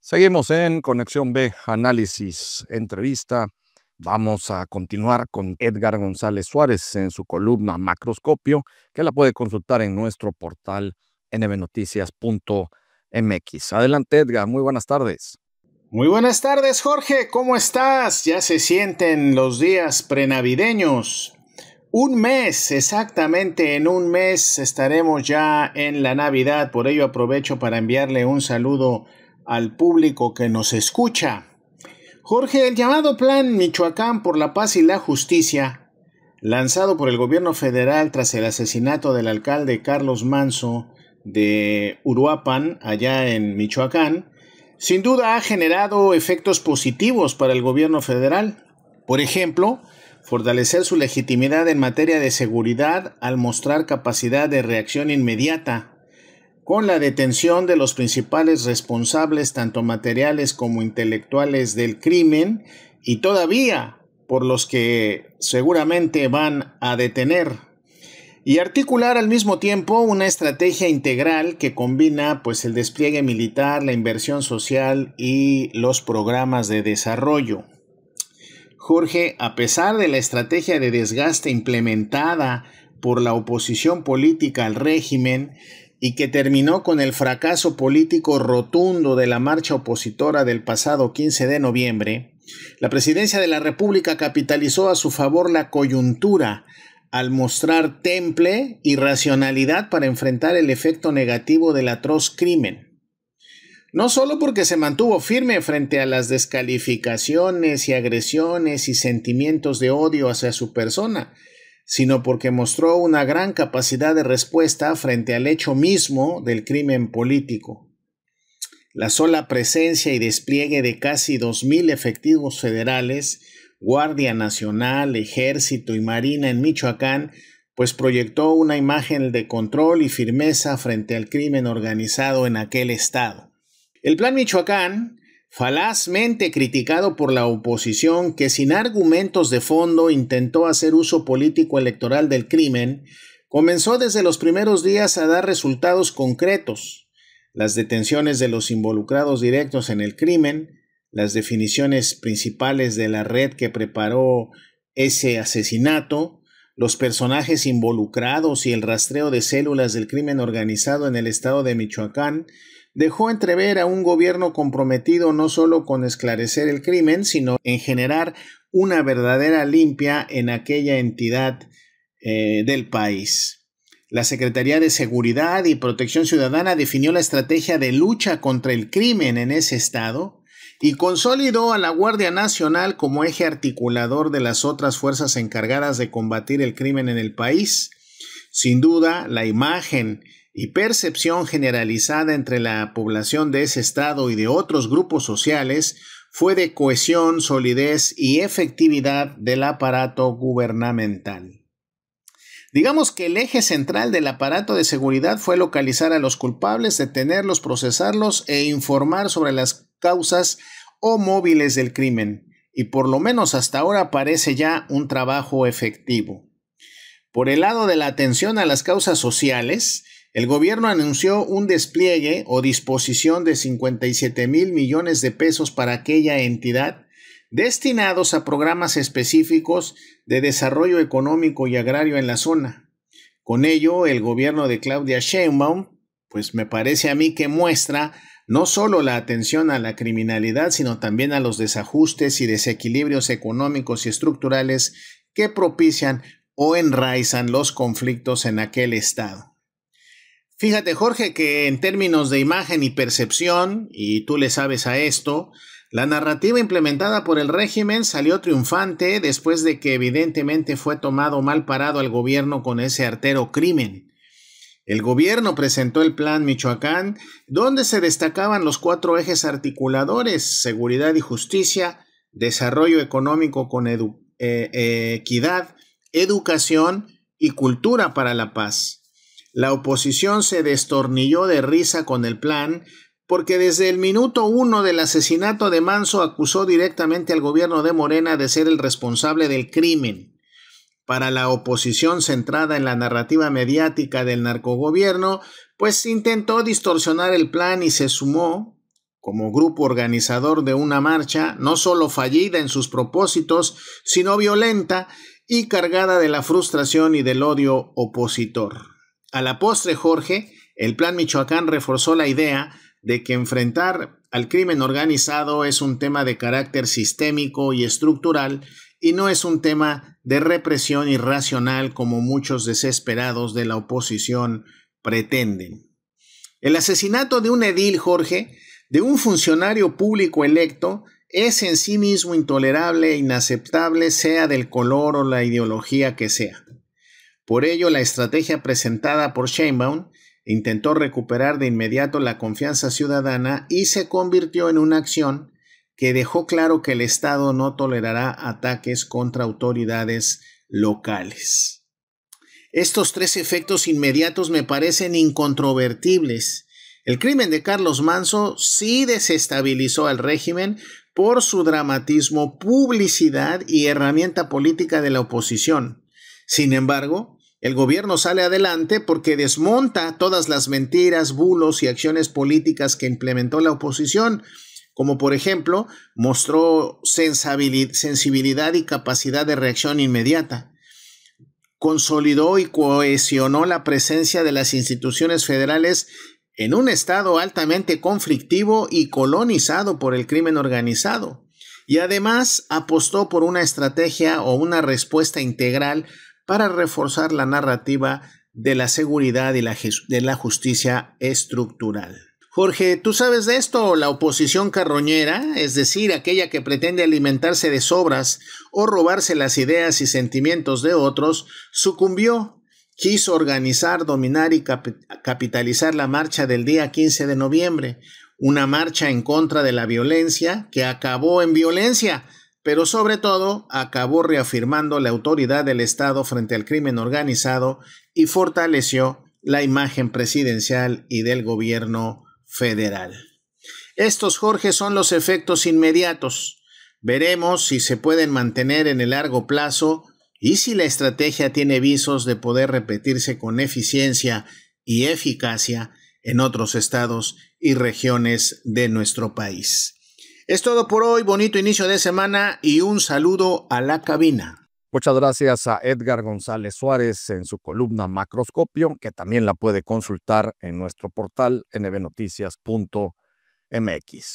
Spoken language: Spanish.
Seguimos en Conexión B, análisis, entrevista. Vamos a continuar con Edgar González Suárez en su columna Macroscopio, que la puede consultar en nuestro portal nbnoticias.mx. Adelante, Edgar, muy buenas tardes. Muy buenas tardes, Jorge, ¿cómo estás? Ya se sienten los días prenavideños. Un mes, exactamente en un mes estaremos ya en la Navidad, por ello aprovecho para enviarle un saludo al público que nos escucha. Jorge, el llamado Plan Michoacán por la Paz y la Justicia, lanzado por el gobierno federal tras el asesinato del alcalde Carlos Manzo de Uruapan, allá en Michoacán, sin duda ha generado efectos positivos para el gobierno federal. Por ejemplo, fortalecer su legitimidad en materia de seguridad al mostrar capacidad de reacción inmediata, con la detención de los principales responsables tanto materiales como intelectuales del crimen y todavía por los que seguramente van a detener. Y articular al mismo tiempo una estrategia integral que combina el despliegue militar, la inversión social y los programas de desarrollo. Jorge, a pesar de la estrategia de desgaste implementada por la oposición política al régimen y que terminó con el fracaso político rotundo de la marcha opositora del pasado 15 de noviembre, la Presidencia de la República capitalizó a su favor la coyuntura al mostrar temple y racionalidad para enfrentar el efecto negativo del atroz crimen. No solo porque se mantuvo firme frente a las descalificaciones y agresiones y sentimientos de odio hacia su persona, sino porque mostró una gran capacidad de respuesta frente al hecho mismo del crimen político. La sola presencia y despliegue de casi 2,000 efectivos federales, Guardia Nacional, Ejército y Marina en Michoacán, proyectó una imagen de control y firmeza frente al crimen organizado en aquel estado. El Plan Michoacán, falazmente criticado por la oposición que sin argumentos de fondo intentó hacer uso político electoral del crimen, comenzó desde los primeros días a dar resultados concretos. Las detenciones de los involucrados directos en el crimen, las definiciones principales de la red que preparó ese asesinato, los personajes involucrados y el rastreo de células del crimen organizado en el estado de Michoacán, dejó entrever a un gobierno comprometido no solo con esclarecer el crimen, sino en generar una verdadera limpia en aquella entidad del país. La Secretaría de Seguridad y Protección Ciudadana definió la estrategia de lucha contra el crimen en ese estado y consolidó a la Guardia Nacional como eje articulador de las otras fuerzas encargadas de combatir el crimen en el país. Sin duda, la imagen y percepción generalizada entre la población de ese estado y de otros grupos sociales fue de cohesión, solidez y efectividad del aparato gubernamental. Digamos que el eje central del aparato de seguridad fue localizar a los culpables, detenerlos, procesarlos e informar sobre las causas o móviles del crimen, y por lo menos hasta ahora parece ya un trabajo efectivo. Por el lado de la atención a las causas sociales, el gobierno anunció un despliegue o disposición de 57,000 millones de pesos para aquella entidad, destinados a programas específicos de desarrollo económico y agrario en la zona. Con ello, el gobierno de Claudia Sheinbaum, me parece a mí que muestra no solo la atención a la criminalidad, sino también a los desajustes y desequilibrios económicos y estructurales que propician o enraizan los conflictos en aquel estado. Fíjate, Jorge, que en términos de imagen y percepción, y tú le sabes a esto, la narrativa implementada por el régimen salió triunfante después de que evidentemente fue tomado mal parado al gobierno con ese artero crimen. El gobierno presentó el Plan Michoacán, donde se destacaban los 4 ejes articuladores: seguridad y justicia, desarrollo económico con equidad, educación y cultura para la paz. La oposición se destornilló de risa con el plan porque desde el minuto 1 del asesinato de Manzo acusó directamente al gobierno de Morena de ser el responsable del crimen. Para la oposición centrada en la narrativa mediática del narcogobierno, intentó distorsionar el plan y se sumó como grupo organizador de una marcha no solo fallida en sus propósitos, sino violenta y cargada de la frustración y del odio opositor. A la postre, Jorge, el Plan Michoacán reforzó la idea de que enfrentar al crimen organizado es un tema de carácter sistémico y estructural y no es un tema de represión irracional como muchos desesperados de la oposición pretenden. El asesinato de un edil, Jorge, de un funcionario público electo, es en sí mismo intolerable e inaceptable, sea del color o la ideología que sea. Por ello, la estrategia presentada por Sheinbaum intentó recuperar de inmediato la confianza ciudadana y se convirtió en una acción que dejó claro que el Estado no tolerará ataques contra autoridades locales. Estos tres efectos inmediatos me parecen incontrovertibles. El crimen de Carlos Manzo sí desestabilizó al régimen por su dramatismo, publicidad y herramienta política de la oposición. Sin embargo, el gobierno sale adelante porque desmonta todas las mentiras, bulos y acciones políticas que implementó la oposición, como por ejemplo, mostró sensibilidad y capacidad de reacción inmediata. Consolidó y cohesionó la presencia de las instituciones federales en un estado altamente conflictivo y colonizado por el crimen organizado. Y además apostó por una estrategia o una respuesta integral para reforzar la narrativa de la seguridad y de la justicia estructural. Jorge, ¿tú sabes de esto? La oposición carroñera, es decir, aquella que pretende alimentarse de sobras o robarse las ideas y sentimientos de otros, sucumbió. Quiso organizar, dominar y capitalizar la marcha del día 15 de noviembre, una marcha en contra de la violencia que acabó en violencia, pero sobre todo acabó reafirmando la autoridad del Estado frente al crimen organizado y fortaleció la imagen presidencial y del gobierno federal. Estos, Jorge, son los efectos inmediatos. Veremos si se pueden mantener en el largo plazo y si la estrategia tiene visos de poder repetirse con eficiencia y eficacia en otros estados y regiones de nuestro país. Es todo por hoy, bonito inicio de semana y un saludo a la cabina. Muchas gracias a Edgar González Suárez en su columna Macroscopio, que también la puede consultar en nuestro portal nbnoticias.mx.